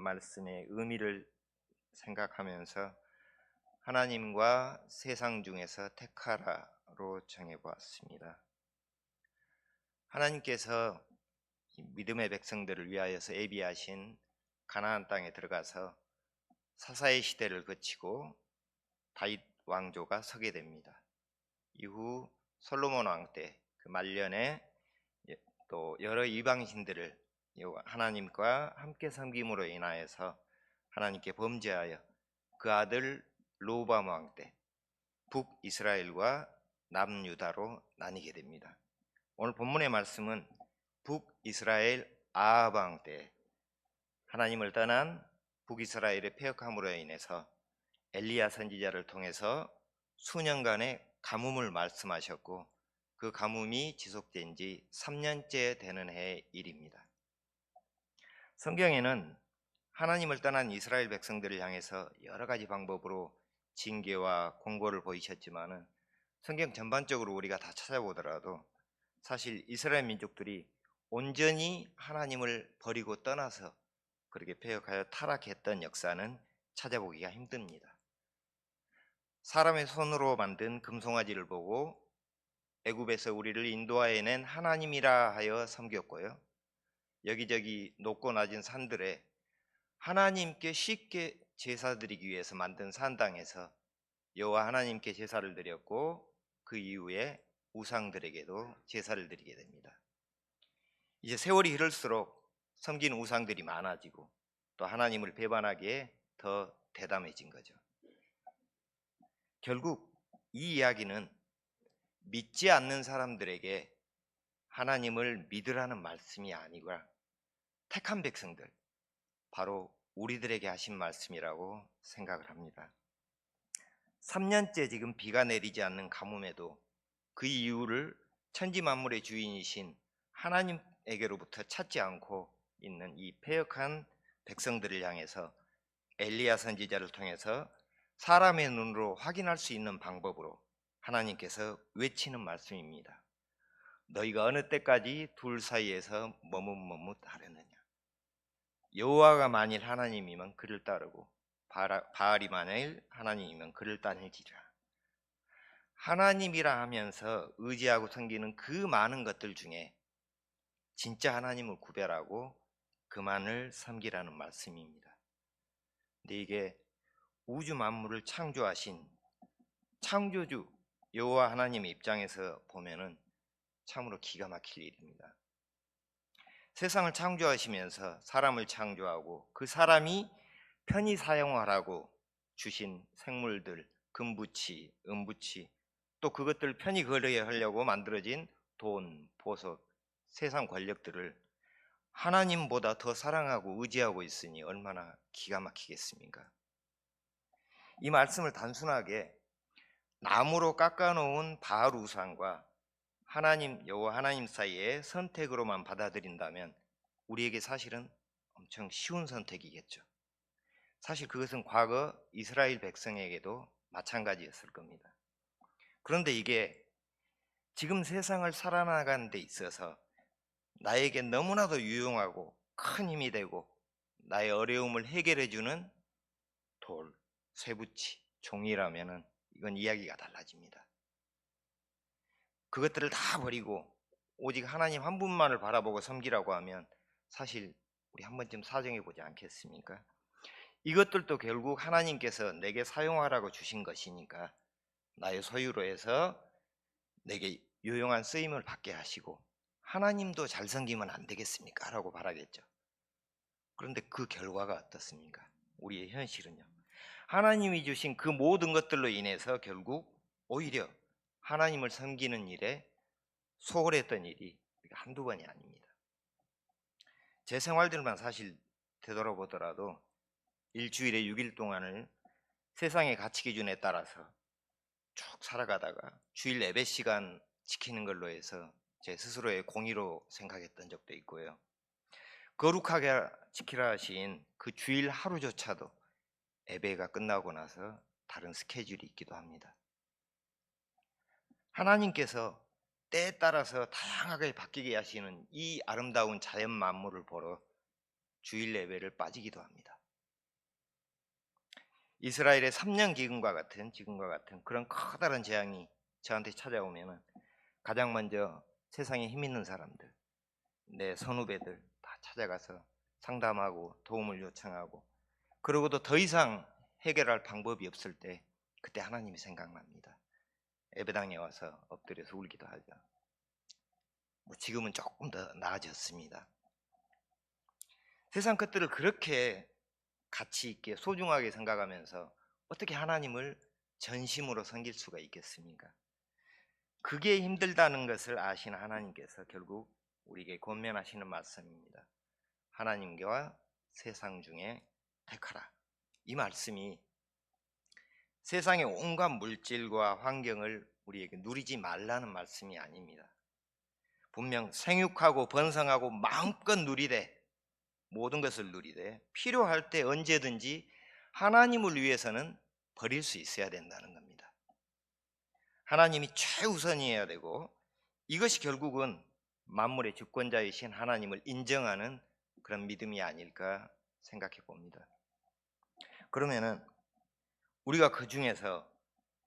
말씀의 의미를 생각하면서 하나님과 세상 중에서 택하라로 정해보았습니다. 하나님께서 믿음의 백성들을 위하여서 예비하신 가나안 땅에 들어가서 사사의 시대를 거치고 다윗 왕조가 서게 됩니다. 이후 솔로몬 왕 때 그 말년에 또 여러 이방신들을 하나님과 함께 섬김으로 인하여서 하나님께 범죄하여 그 아들 로보암 왕 때 북이스라엘과 남유다로 나뉘게 됩니다. 오늘 본문의 말씀은 북이스라엘 아합 왕 때 하나님을 떠난 북이스라엘의 패역함으로 인해서 엘리야 선지자를 통해서 수년간의 가뭄을 말씀하셨고 그 가뭄이 지속된 지 3년째 되는 해의 일입니다. 성경에는 하나님을 떠난 이스라엘 백성들을 향해서 여러 가지 방법으로 징계와 공고를 보이셨지만은 성경 전반적으로 우리가 다 찾아보더라도 사실 이스라엘 민족들이 온전히 하나님을 버리고 떠나서 그렇게 패역하여 타락했던 역사는 찾아보기가 힘듭니다. 사람의 손으로 만든 금송아지를 보고 애굽에서 우리를 인도하여낸 하나님이라 하여 섬겼고요. 여기저기 높고 낮은 산들에 하나님께 쉽게 제사 드리기 위해서 만든 산당에서 여호와 하나님께 제사를 드렸고 그 이후에 우상들에게도 제사를 드리게 됩니다. 이제 세월이 흐를수록 섬긴 우상들이 많아지고 또 하나님을 배반하기에 더 대담해진 거죠. 결국 이 이야기는 믿지 않는 사람들에게 하나님을 믿으라는 말씀이 아니라 택한 백성들, 바로 우리들에게 하신 말씀이라고 생각을 합니다. 3년째 지금 비가 내리지 않는 가뭄에도 그 이유를 천지 만물의 주인이신 하나님에게로부터 찾지 않고 있는 이 패역한 백성들을 향해서 엘리야 선지자를 통해서 사람의 눈으로 확인할 수 있는 방법으로 하나님께서 외치는 말씀입니다. 너희가 어느 때까지 둘 사이에서 머뭇머뭇하려느냐. 여호와가 만일 하나님이면 그를 따르고 바알이 만일 하나님이면 그를 따르지라. 하나님이라 하면서 의지하고 섬기는 그 많은 것들 중에 진짜 하나님을 구별하고 그만을 섬기라는 말씀입니다. 근데 이게 우주 만물을 창조하신 창조주 여호와 하나님의 입장에서 보면은 참으로 기가 막힐 일입니다. 세상을 창조하시면서 사람을 창조하고 그 사람이 편히 사용하라고 주신 생물들, 금부치, 은부치, 또 그것들 편히 거래하려고 하려고 만들어진 돈, 보석, 세상 권력들을 하나님보다 더 사랑하고 의지하고 있으니 얼마나 기가 막히겠습니까? 이 말씀을 단순하게 나무로 깎아놓은 바알 우상과 하나님, 여호와 하나님 사이의 선택으로만 받아들인다면 우리에게 사실은 엄청 쉬운 선택이겠죠. 사실 그것은 과거 이스라엘 백성에게도 마찬가지였을 겁니다. 그런데 이게 지금 세상을 살아나가는 데 있어서 나에게 너무나도 유용하고 큰 힘이 되고 나의 어려움을 해결해주는 돌, 쇠붙이, 종이라면은 이건 이야기가 달라집니다. 그것들을 다 버리고 오직 하나님 한 분만을 바라보고 섬기라고 하면 사실 우리 한 번쯤 사정해 보지 않겠습니까? 이것들도 결국 하나님께서 내게 사용하라고 주신 것이니까 나의 소유로 해서 내게 유용한 쓰임을 받게 하시고 하나님도 잘 섬기면 안 되겠습니까? 라고 바라겠죠. 그런데 그 결과가 어떻습니까? 우리의 현실은요. 하나님이 주신 그 모든 것들로 인해서 결국 오히려 하나님을 섬기는 일에 소홀했던 일이 한두 번이 아닙니다. 제 생활들만 사실 되돌아보더라도 일주일에 6일 동안을 세상의 가치 기준에 따라서 쭉 살아가다가 주일 예배 시간 지키는 걸로 해서 제 스스로의 공의로 생각했던 적도 있고요. 거룩하게 지키라 하신 그 주일 하루조차도 예배가 끝나고 나서 다른 스케줄이 있기도 합니다. 하나님께서 때에 따라서 다양하게 바뀌게 하시는 이 아름다운 자연 만물을 보러 주일 예배를 빠지기도 합니다. 이스라엘의 3년 지금과 같은 그런 커다란 재앙이 저한테 찾아오면은 가장 먼저 세상에 힘 있는 사람들, 내 선후배들 다 찾아가서 상담하고 도움을 요청하고, 그러고도 더 이상 해결할 방법이 없을 때 그때 하나님이 생각납니다. 예배당에 와서 엎드려서 울기도 하죠. 지금은 조금 더 나아졌습니다. 세상 것들을 그렇게 가치 있게 소중하게 생각하면서 어떻게 하나님을 전심으로 섬길 수가 있겠습니까? 그게 힘들다는 것을 아시는 하나님께서 결국 우리에게 권면하시는 말씀입니다. 하나님과 세상 중에 택하라. 이 말씀이 세상의 온갖 물질과 환경을 우리에게 누리지 말라는 말씀이 아닙니다. 분명 생육하고 번성하고 마음껏 누리되, 모든 것을 누리되 필요할 때 언제든지 하나님을 위해서는 버릴 수 있어야 된다는 겁니다. 하나님이 최우선이어야 되고, 이것이 결국은 만물의 주권자이신 하나님을 인정하는 그런 믿음이 아닐까 생각해 봅니다. 그러면은 우리가 그 중에서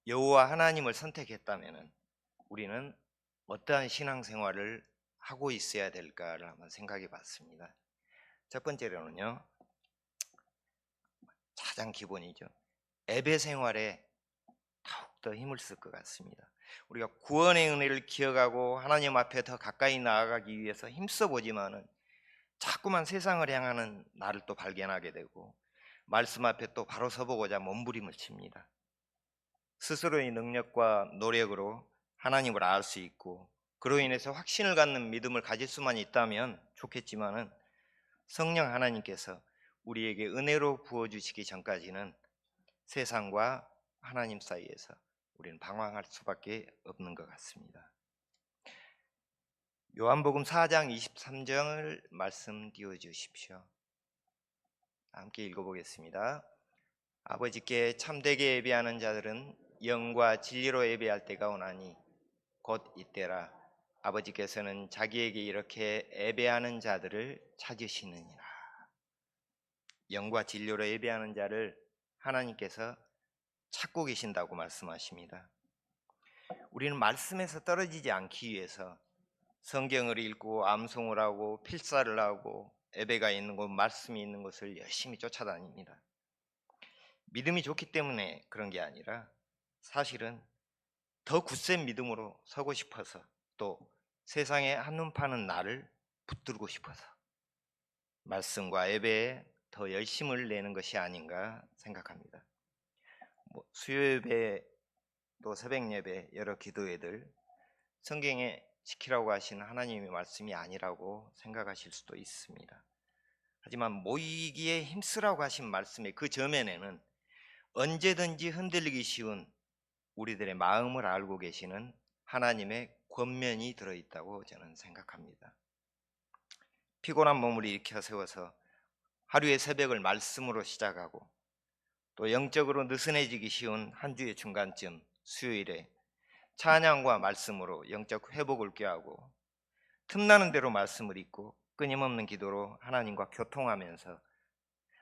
여호와 하나님을 선택했다면은 우리는 어떠한 신앙생활을 하고 있어야 될까를 한번 생각해 봤습니다. 첫 번째로는요, 가장 기본이죠. 예배 생활에 더욱더 힘을 쓸 것 같습니다. 우리가 구원의 은혜를 기억하고 하나님 앞에 더 가까이 나아가기 위해서 힘써 보지만은 자꾸만 세상을 향하는 나를 또 발견하게 되고, 말씀 앞에 또 바로 서보고자 몸부림을 칩니다. 스스로의 능력과 노력으로 하나님을 알 수 있고, 그로 인해서 확신을 갖는 믿음을 가질 수만 있다면 좋겠지만은, 성령 하나님께서 우리에게 은혜로 부어주시기 전까지는 세상과 하나님 사이에서 우리는 방황할 수밖에 없는 것 같습니다. 요한복음 4장 23절을 말씀 띄워 주십시오. 함께 읽어보겠습니다. 아버지께 참되게 예배하는 자들은 영과 진리로 예배할 때가 오나니 곧 이때라. 아버지께서는 자기에게 이렇게 예배하는 자들을 찾으시느니라. 영과 진리로 예배하는 자를 하나님께서 찾고 계신다고 말씀하십니다. 우리는 말씀에서 떨어지지 않기 위해서 성경을 읽고 암송을 하고 필사를 하고 예배가 있는 곳, 말씀이 있는 곳을 열심히 쫓아다닙니다. 믿음이 좋기 때문에 그런 게 아니라 사실은 더 굳센 믿음으로 서고 싶어서, 또 세상에 한눈 파는 나를 붙들고 싶어서 말씀과 예배에 더 열심을 내는 것이 아닌가 생각합니다. 수요예배 또 새벽예배 여러 기도회들, 성경에 지키라고 하신 하나님의 말씀이 아니라고 생각하실 수도 있습니다. 하지만 모이기에 힘쓰라고 하신 말씀의 그 저면에는 언제든지 흔들리기 쉬운 우리들의 마음을 알고 계시는 하나님의 권면이 들어있다고 저는 생각합니다. 피곤한 몸을 일으켜 세워서 하루의 새벽을 말씀으로 시작하고, 또 영적으로 느슨해지기 쉬운 한 주의 중간쯤 수요일에 찬양과 말씀으로 영적 회복을 꾀하고, 틈나는 대로 말씀을 읽고 끊임없는 기도로 하나님과 교통하면서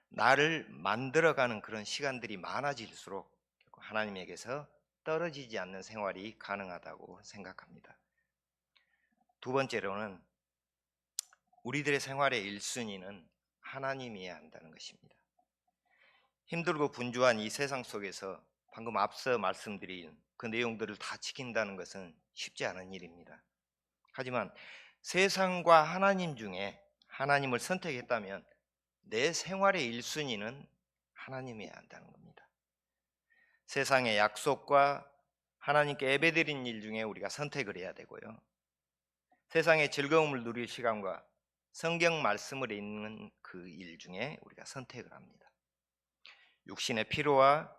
나를 만들어가는 그런 시간들이 많아질수록 하나님에게서 떨어지지 않는 생활이 가능하다고 생각합니다. 두 번째로는 우리들의 생활의 1순위는 하나님이어야 한다는 것입니다. 힘들고 분주한 이 세상 속에서 방금 앞서 말씀드린 그 내용들을 다 지킨다는 것은 쉽지 않은 일입니다. 하지만 세상과 하나님 중에 하나님을 선택했다면 내 생활의 1순위는 하나님이어야 한다는 겁니다. 세상의 약속과 하나님께 예배드린 일 중에 우리가 선택을 해야 되고요, 세상의 즐거움을 누릴 시간과 성경 말씀을 읽는 그 일 중에 우리가 선택을 합니다. 육신의 피로와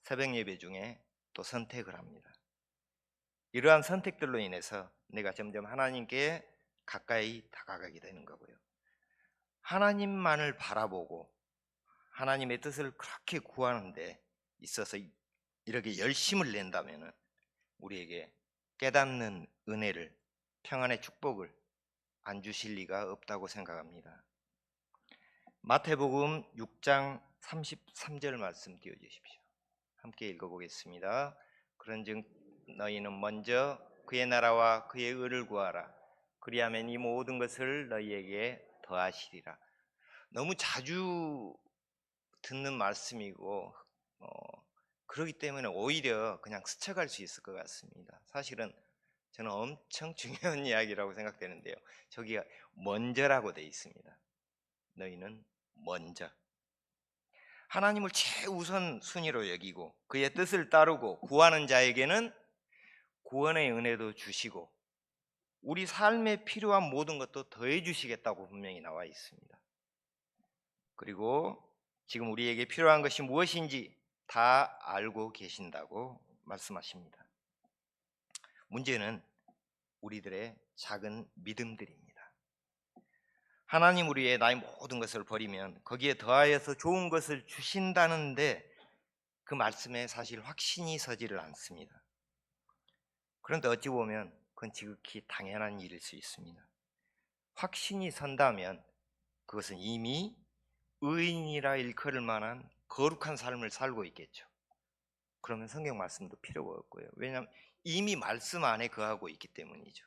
새벽 예배 중에 또 선택을 합니다. 이러한 선택들로 인해서 내가 점점 하나님께 가까이 다가가게 되는 거고요, 하나님만을 바라보고 하나님의 뜻을 그렇게 구하는 데 있어서 이렇게 열심을 낸다면 우리에게 깨닫는 은혜를, 평안의 축복을 안 주실 리가 없다고 생각합니다. 마태복음 6장 33절 말씀 띄워주십시오. 함께 읽어보겠습니다. 그런즉 너희는 먼저 그의 나라와 그의 의를 구하라. 그리하면 이 모든 것을 너희에게 더하시리라. 너무 자주 듣는 말씀이고 그렇기 때문에 오히려 그냥 스쳐갈 수 있을 것 같습니다. 사실은 저는 엄청 중요한 이야기라고 생각되는데요. 저기가 먼저라고 되어 있습니다. 너희는 먼저 하나님을 최우선 순위로 여기고 그의 뜻을 따르고 구하는 자에게는 구원의 은혜도 주시고 우리 삶에 필요한 모든 것도 더해 주시겠다고 분명히 나와 있습니다. 그리고 지금 우리에게 필요한 것이 무엇인지 다 알고 계신다고 말씀하십니다. 문제는 우리들의 작은 믿음들입니다. 하나님 우리의 나의 모든 것을 버리면 거기에 더하여서 좋은 것을 주신다는데 그 말씀에 사실 확신이 서지를 않습니다. 그런데 어찌 보면 그건 지극히 당연한 일일 수 있습니다. 확신이 선다면 그것은 이미 의인이라 일컬을 만한 거룩한 삶을 살고 있겠죠. 그러면 성경 말씀도 필요가 없고요. 왜냐하면 이미 말씀 안에 거하고 있기 때문이죠.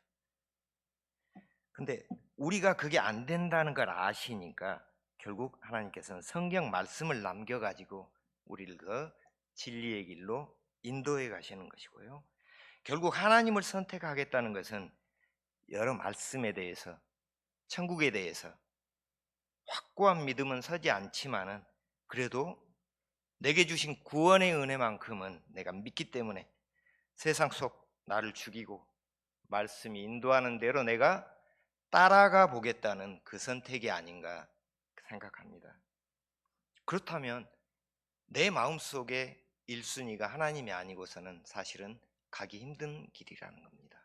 근데 우리가 그게 안 된다는 걸 아시니까 결국 하나님께서는 성경 말씀을 남겨가지고 우리를 그 진리의 길로 인도해 가시는 것이고요. 결국 하나님을 선택하겠다는 것은 여러 말씀에 대해서, 천국에 대해서 확고한 믿음은 서지 않지만은 그래도 내게 주신 구원의 은혜만큼은 내가 믿기 때문에 세상 속 나를 죽이고 말씀이 인도하는 대로 내가 따라가 보겠다는 그 선택이 아닌가 생각합니다. 그렇다면 내 마음속에 1순위가 하나님이 아니고서는 사실은 가기 힘든 길이라는 겁니다.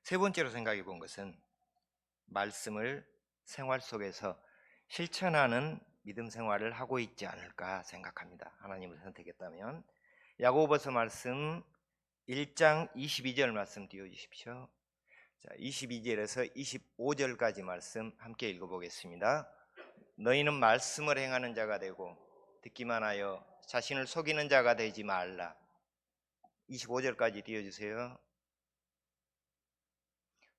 세 번째로 생각해 본 것은 말씀을 생활 속에서 실천하는 믿음 생활을 하고 있지 않을까 생각합니다. 하나님을 선택했다면. 야고보서 말씀 1장 22절 말씀 띄워주십시오. 자, 22절에서 25절까지 말씀 함께 읽어보겠습니다. 너희는 말씀을 행하는 자가 되고 듣기만 하여 자신을 속이는 자가 되지 말라. 25절까지 띄워주세요.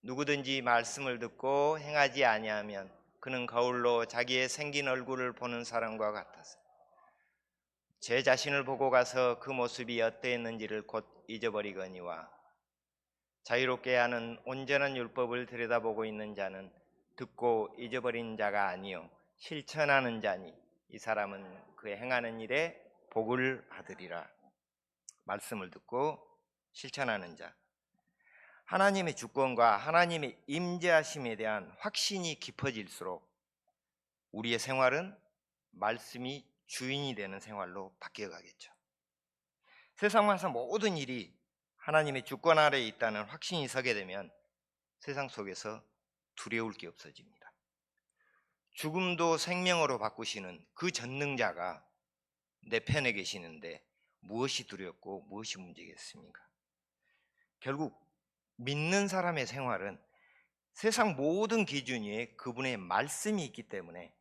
누구든지 말씀을 듣고 행하지 아니하면 그는 거울로 자기의 생긴 얼굴을 보는 사람과 같아서 제 자신을 보고 가서 그 모습이 어떠했는지를 곧 잊어버리거니와 자유롭게 하는 온전한 율법을 들여다보고 있는 자는 듣고 잊어버린 자가 아니요 실천하는 자니 이 사람은 그 행하는 일에 복을 받으리라. 말씀을 듣고 실천하는 자, 하나님의 주권과 하나님의 임재하심에 대한 확신이 깊어질수록 우리의 생활은 말씀이 주인이 되는 생활로 바뀌어가겠죠. 세상에서 모든 일이 하나님의 주권 아래에 있다는 확신이 서게 되면 세상 속에서 두려울 게 없어집니다. 죽음도 생명으로 바꾸시는 그 전능자가 내 편에 계시는데 무엇이 두렵고 무엇이 문제겠습니까? 결국 믿는 사람의 생활은 세상 모든 기준 위에 그분의 말씀이 있기 때문에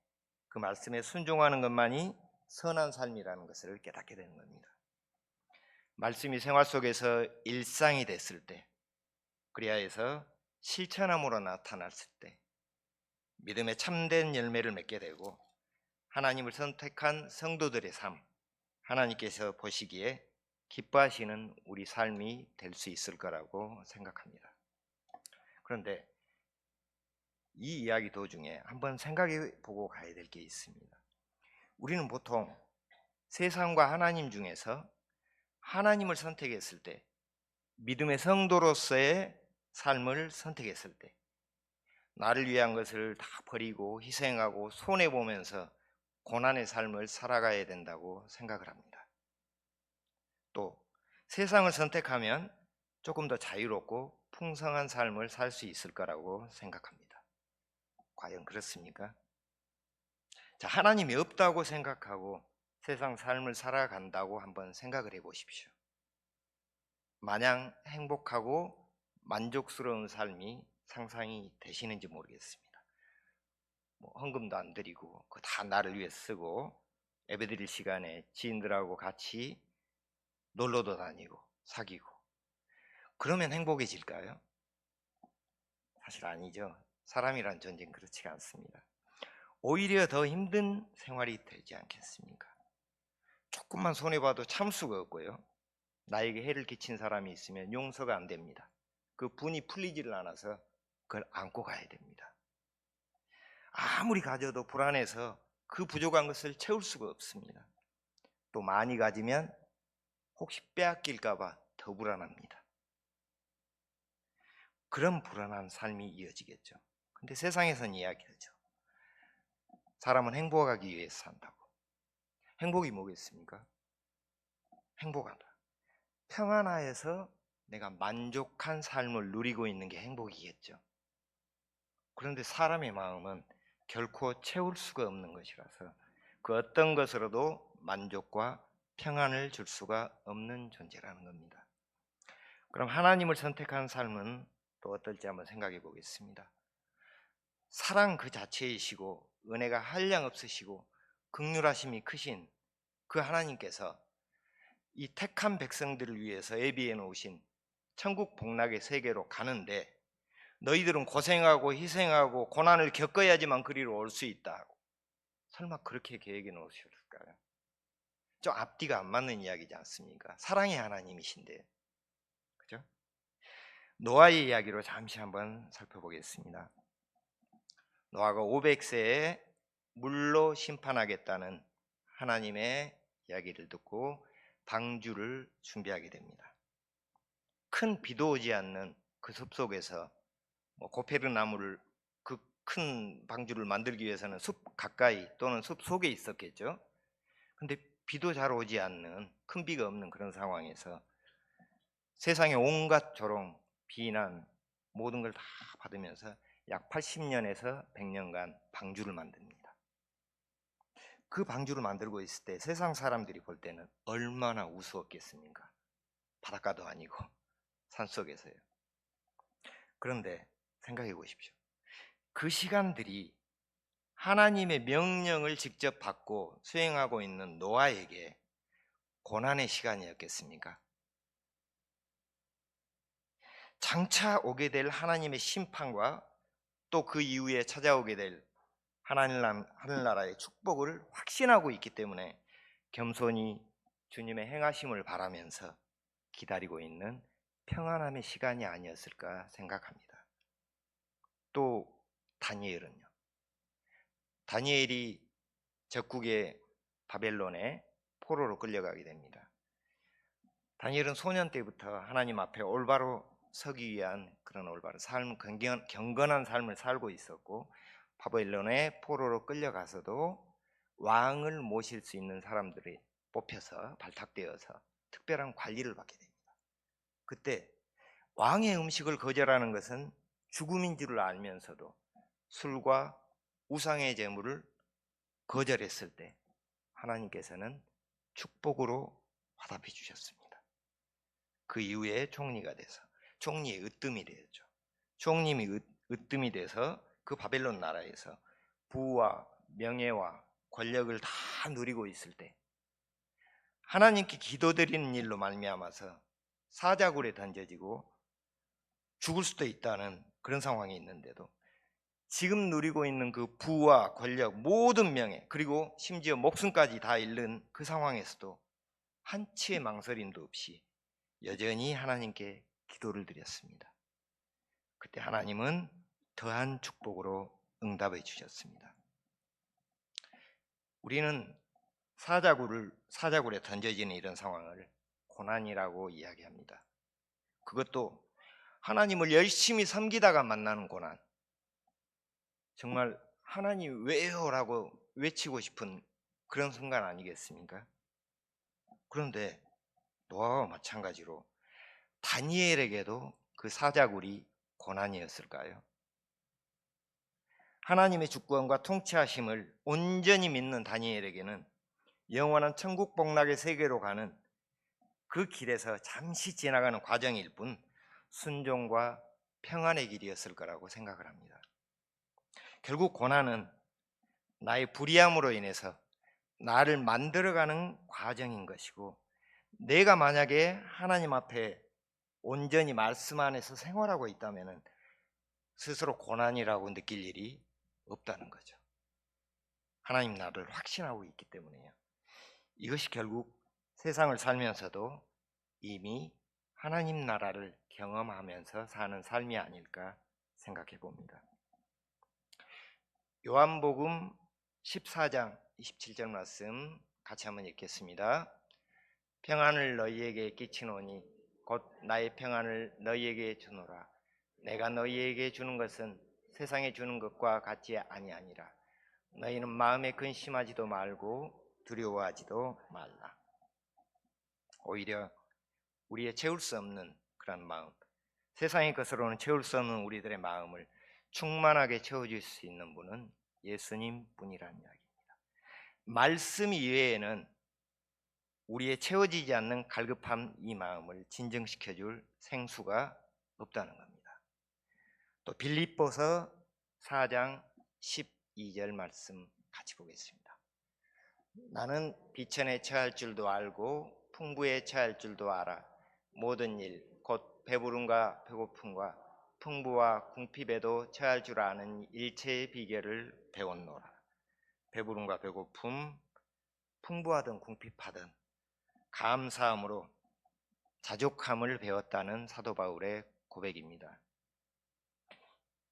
그 말씀에 순종하는 것만이 선한 삶이라는 것을 깨닫게 되는 겁니다. 말씀이 생활 속에서 일상이 됐을 때, 그리하여서 실천함으로 나타났을 때 믿음의 참된 열매를 맺게 되고 하나님을 선택한 성도들의 삶, 하나님께서 보시기에 기뻐하시는 우리 삶이 될 수 있을 거라고 생각합니다. 그런데 이 이야기 도중에 한번 생각해 보고 가야 될 게 있습니다. 우리는 보통 세상과 하나님 중에서 하나님을 선택했을 때, 믿음의 성도로서의 삶을 선택했을 때 나를 위한 것을 다 버리고 희생하고 손해보면서 고난의 삶을 살아가야 된다고 생각을 합니다. 또 세상을 선택하면 조금 더 자유롭고 풍성한 삶을 살 수 있을 거라고 생각합니다. 과연 그렇습니까? 자, 하나님이 없다고 생각하고 세상 삶을 살아간다고 한번 생각을 해 보십시오. 마냥 행복하고 만족스러운 삶이 상상이 되시는지 모르겠습니다. 뭐 헌금도 안 드리고 그거 다 나를 위해 쓰고 예배드릴 시간에 지인들하고 같이 놀러도 다니고 사귀고 그러면 행복해질까요? 사실 아니죠. 사람이란 존재는 그렇지가 않습니다. 오히려 더 힘든 생활이 되지 않겠습니까? 조금만 손해봐도 참수가 없고요. 나에게 해를 끼친 사람이 있으면 용서가 안 됩니다. 그 분이 풀리지를 않아서 그걸 안고 가야 됩니다. 아무리 가져도 불안해서 그 부족한 것을 채울 수가 없습니다. 또 많이 가지면 혹시 빼앗길까봐 더 불안합니다. 그런 불안한 삶이 이어지겠죠. 근데 세상에선 이야기하죠. 사람은 행복하기 위해서 산다고. 행복이 뭐겠습니까? 행복하다. 평안하여서 내가 만족한 삶을 누리고 있는 게 행복이겠죠. 그런데 사람의 마음은 결코 채울 수가 없는 것이라서 그 어떤 것으로도 만족과 평안을 줄 수가 없는 존재라는 겁니다. 그럼 하나님을 선택한 삶은 또 어떨지 한번 생각해 보겠습니다. 사랑 그 자체이시고 은혜가 한량없으시고 긍휼하심이 크신 그 하나님께서 이 택한 백성들을 위해서 예비해 놓으신 천국 복락의 세계로 가는데 너희들은 고생하고 희생하고 고난을 겪어야지만 그리로 올 수 있다고 설마 그렇게 계획해 놓으셨을까요? 좀 앞뒤가 안 맞는 이야기지 않습니까? 사랑의 하나님이신데, 그죠? 노아의 이야기로 잠시 한번 살펴보겠습니다. 노아가 500세에 물로 심판하겠다는 하나님의 이야기를 듣고 방주를 준비하게 됩니다. 큰 비도 오지 않는 그 숲속에서 고페르 나무를 그 큰 방주를 만들기 위해서는 숲 가까이 또는 숲 속에 있었겠죠. 근데 비도 잘 오지 않는 큰 비가 없는 그런 상황에서 세상의 온갖 조롱, 비난 모든 걸 다 받으면서 약 80년에서 100년간 방주를 만듭니다. 그 방주를 만들고 있을 때 세상 사람들이 볼 때는 얼마나 우스웠겠습니까? 바닷가도 아니고 산속에서요. 그런데 생각해 보십시오. 그 시간들이 하나님의 명령을 직접 받고 수행하고 있는 노아에게 고난의 시간이었겠습니까? 장차 오게 될 하나님의 심판과 또 그 이후에 찾아오게 될 하늘나라의 축복을 확신하고 있기 때문에 겸손히 주님의 행하심을 바라면서 기다리고 있는 평안함의 시간이 아니었을까 생각합니다. 또 다니엘은요. 다니엘이 적국의 바벨론에 포로로 끌려가게 됩니다. 다니엘은 소년 때부터 하나님 앞에 올바로 서기 위한 그런 올바른 삶, 경건한 삶을 살고 있었고 바벨론에 포로로 끌려가서도 왕을 모실 수 있는 사람들이 뽑혀서 발탁되어서 특별한 관리를 받게 됩니다. 그때 왕의 음식을 거절하는 것은 죽음인 줄 알면서도 술과 우상의 제물을 거절했을 때 하나님께서는 축복으로 화답해 주셨습니다. 그 이후에 총리가 돼서 총리의 으뜸이 되었죠. 총님이 으뜸이 돼서 그 바벨론 나라에서 부와 명예와 권력을 다 누리고 있을 때 하나님께 기도드리는 일로 말미암아서 사자굴에 던져지고 죽을 수도 있다는 그런 상황이 있는데도 지금 누리고 있는 그 부와 권력, 모든 명예, 그리고 심지어 목숨까지 다 잃는 그 상황에서도 한치의 망설임도 없이 여전히 하나님께 기도를 드렸습니다. 그때 하나님은 더한 축복으로 응답해 주셨습니다. 우리는 사자굴에 던져지는 이런 상황을 고난이라고 이야기합니다. 그것도 하나님을 열심히 섬기다가 만나는 고난. 정말 하나님 왜요? 라고 외치고 싶은 그런 순간 아니겠습니까? 그런데 노아와 마찬가지로 다니엘에게도 그 사자굴이 고난이었을까요? 하나님의 주권과 통치하심을 온전히 믿는 다니엘에게는 영원한 천국 복락의 세계로 가는 그 길에서 잠시 지나가는 과정일 뿐 순종과 평안의 길이었을 거라고 생각을 합니다. 결국 고난은 나의 불의함으로 인해서 나를 만들어가는 과정인 것이고, 내가 만약에 하나님 앞에 온전히 말씀 안에서 생활하고 있다면 스스로 고난이라고 느낄 일이 없다는 거죠. 하나님 나라를 확신하고 있기 때문에요. 이것이 결국 세상을 살면서도 이미 하나님 나라를 경험하면서 사는 삶이 아닐까 생각해 봅니다. 요한복음 14장 27절 말씀 같이 한번 읽겠습니다. 평안을 너희에게 끼치노니 곧 나의 평안을 너희에게 주노라. 내가 너희에게 주는 것은 세상에 주는 것과 같지 아니하니라. 너희는 마음에 근심하지도 말고 두려워하지도 말라. 오히려 우리의 채울 수 없는 그런 마음, 세상의 것으로는 채울 수 없는 우리들의 마음을 충만하게 채워줄 수 있는 분은 예수님 뿐이라는 이야기입니다. 말씀 이외에는 우리의 채워지지 않는 갈급함, 이 마음을 진정시켜줄 생수가 없다는 겁니다. 또 빌립보서 4장 12절 말씀 같이 보겠습니다. 나는 비천에 처할 줄도 알고 풍부에 처할 줄도 알아. 모든 일, 곧 배부름과 배고픔과 풍부와 궁핍에도 처할 줄 아는 일체의 비결을 배웠노라. 배부름과 배고픔, 풍부하든 궁핍하든 감사함으로 자족함을 배웠다는 사도 바울의 고백입니다.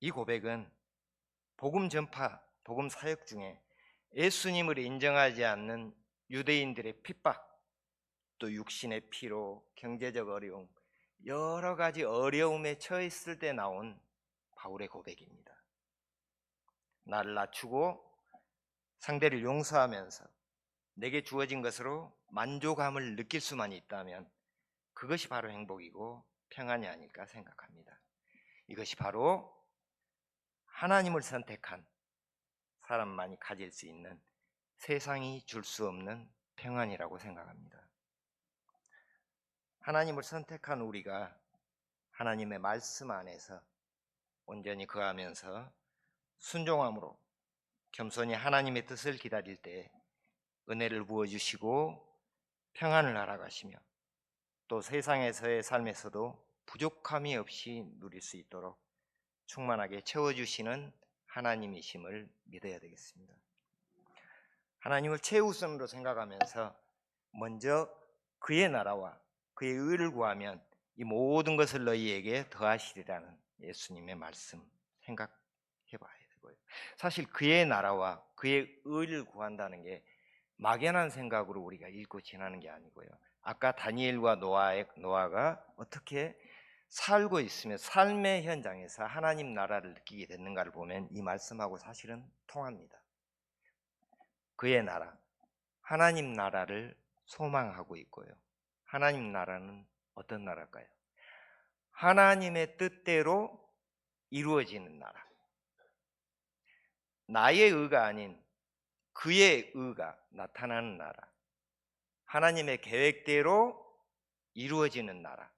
이 고백은 복음 전파, 복음 사역 중에 예수님을 인정하지 않는 유대인들의 핍박, 또 육신의 피로, 경제적 어려움, 여러 가지 어려움에 처했을 때 나온 바울의 고백입니다. 나를 낮추고 상대를 용서하면서 내게 주어진 것으로 만족함을 느낄 수만 있다면 그것이 바로 행복이고 평안이 아닐까 생각합니다. 이것이 바로 하나님을 선택한 사람만이 가질 수 있는 세상이 줄 수 없는 평안이라고 생각합니다. 하나님을 선택한 우리가 하나님의 말씀 안에서 온전히 거하면서 순종함으로 겸손히 하나님의 뜻을 기다릴 때 은혜를 부어주시고 평안을 알아가시며 또 세상에서의 삶에서도 부족함이 없이 누릴 수 있도록 충만하게 채워주시는 하나님이심을 믿어야 되겠습니다. 하나님을 최우선으로 생각하면서 먼저 그의 나라와 그의 의를 구하면 이 모든 것을 너희에게 더하시리라는 예수님의 말씀 생각해 봐야 되고요. 사실 그의 나라와 그의 의를 구한다는 게 막연한 생각으로 우리가 읽고 지나는 게 아니고요. 아까 다니엘과 노아가 어떻게 살고 있으며 삶의 현장에서 하나님 나라를 느끼게 됐는가를 보면 이 말씀하고 사실은 통합니다. 그의 나라, 하나님 나라를 소망하고 있고요. 하나님 나라는 어떤 나라일까요? 하나님의 뜻대로 이루어지는 나라. 나의 의가 아닌 그의 의가 나타나는 나라. 하나님의 계획대로 이루어지는 나라.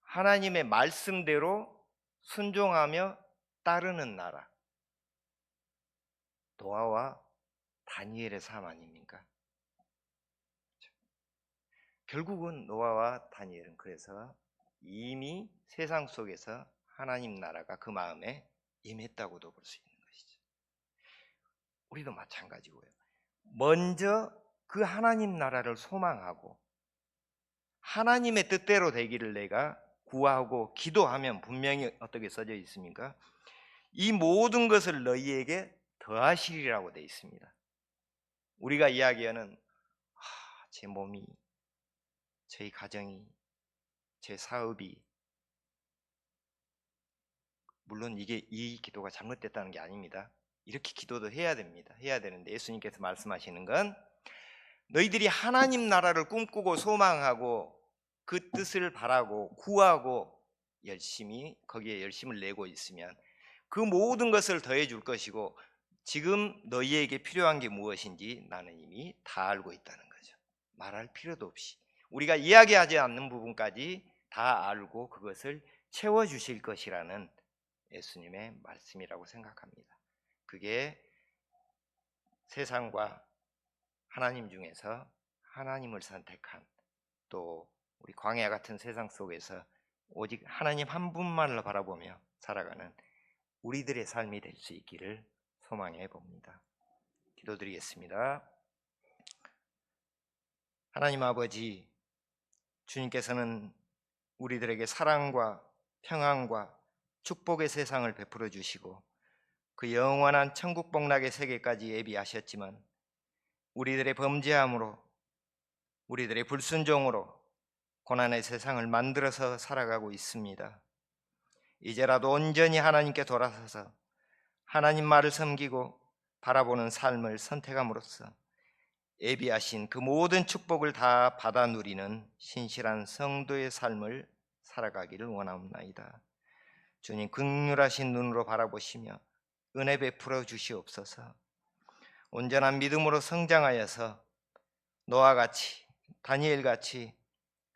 하나님의 말씀대로 순종하며 따르는 나라. 노아와 다니엘의 삶 아닙니까? 결국은 노아와 다니엘은 그래서 이미 세상 속에서 하나님 나라가 그 마음에 임했다고도 볼 수 있는 것이죠. 우리도 마찬가지고요. 먼저 그 하나님 나라를 소망하고 하나님의 뜻대로 되기를 내가 구하고 기도하면 분명히 어떻게 써져 있습니까? 이 모든 것을 너희에게 더하시리라고 되어 있습니다. 우리가 이야기하는 제 몸이, 제 가정이, 제 사업이, 물론 이 기도가 잘못됐다는 게 아닙니다. 이렇게 기도도 해야 됩니다. 해야 되는데 예수님께서 말씀하시는 건 너희들이 하나님 나라를 꿈꾸고 소망하고 그 뜻을 바라고 구하고 열심히 거기에 열심을 내고 있으면 그 모든 것을 더해 줄 것이고 지금 너희에게 필요한 게 무엇인지 나는 이미 다 알고 있다는 거죠. 말할 필요도 없이 우리가 이야기하지 않는 부분까지 다 알고 그것을 채워주실 것이라는 예수님의 말씀이라고 생각합니다. 그게 세상과 하나님 중에서 하나님을 선택한, 또 우리 광야 같은 세상 속에서 오직 하나님 한 분만을 바라보며 살아가는 우리들의 삶이 될 수 있기를 소망해 봅니다. 기도드리겠습니다. 하나님 아버지, 주님께서는 우리들에게 사랑과 평안과 축복의 세상을 베풀어 주시고 그 영원한 천국 복락의 세계까지 예비하셨지만 우리들의 범죄함으로, 우리들의 불순종으로 고난의 세상을 만들어서 살아가고 있습니다. 이제라도 온전히 하나님께 돌아서서 하나님 말을 섬기고 바라보는 삶을 선택함으로써 예비하신 그 모든 축복을 다 받아 누리는 신실한 성도의 삶을 살아가기를 원하옵나이다. 주님, 긍휼하신 눈으로 바라보시며 은혜 베풀어 주시옵소서. 온전한 믿음으로 성장하여서 노아 같이, 다니엘 같이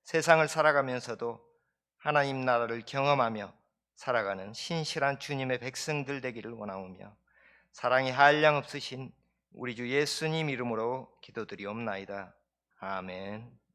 세상을 살아가면서도 하나님 나라를 경험하며 살아가는 신실한 주님의 백성들 되기를 원하오며 사랑이 한량없으신 우리 주 예수님 이름으로 기도드리옵나이다. 아멘.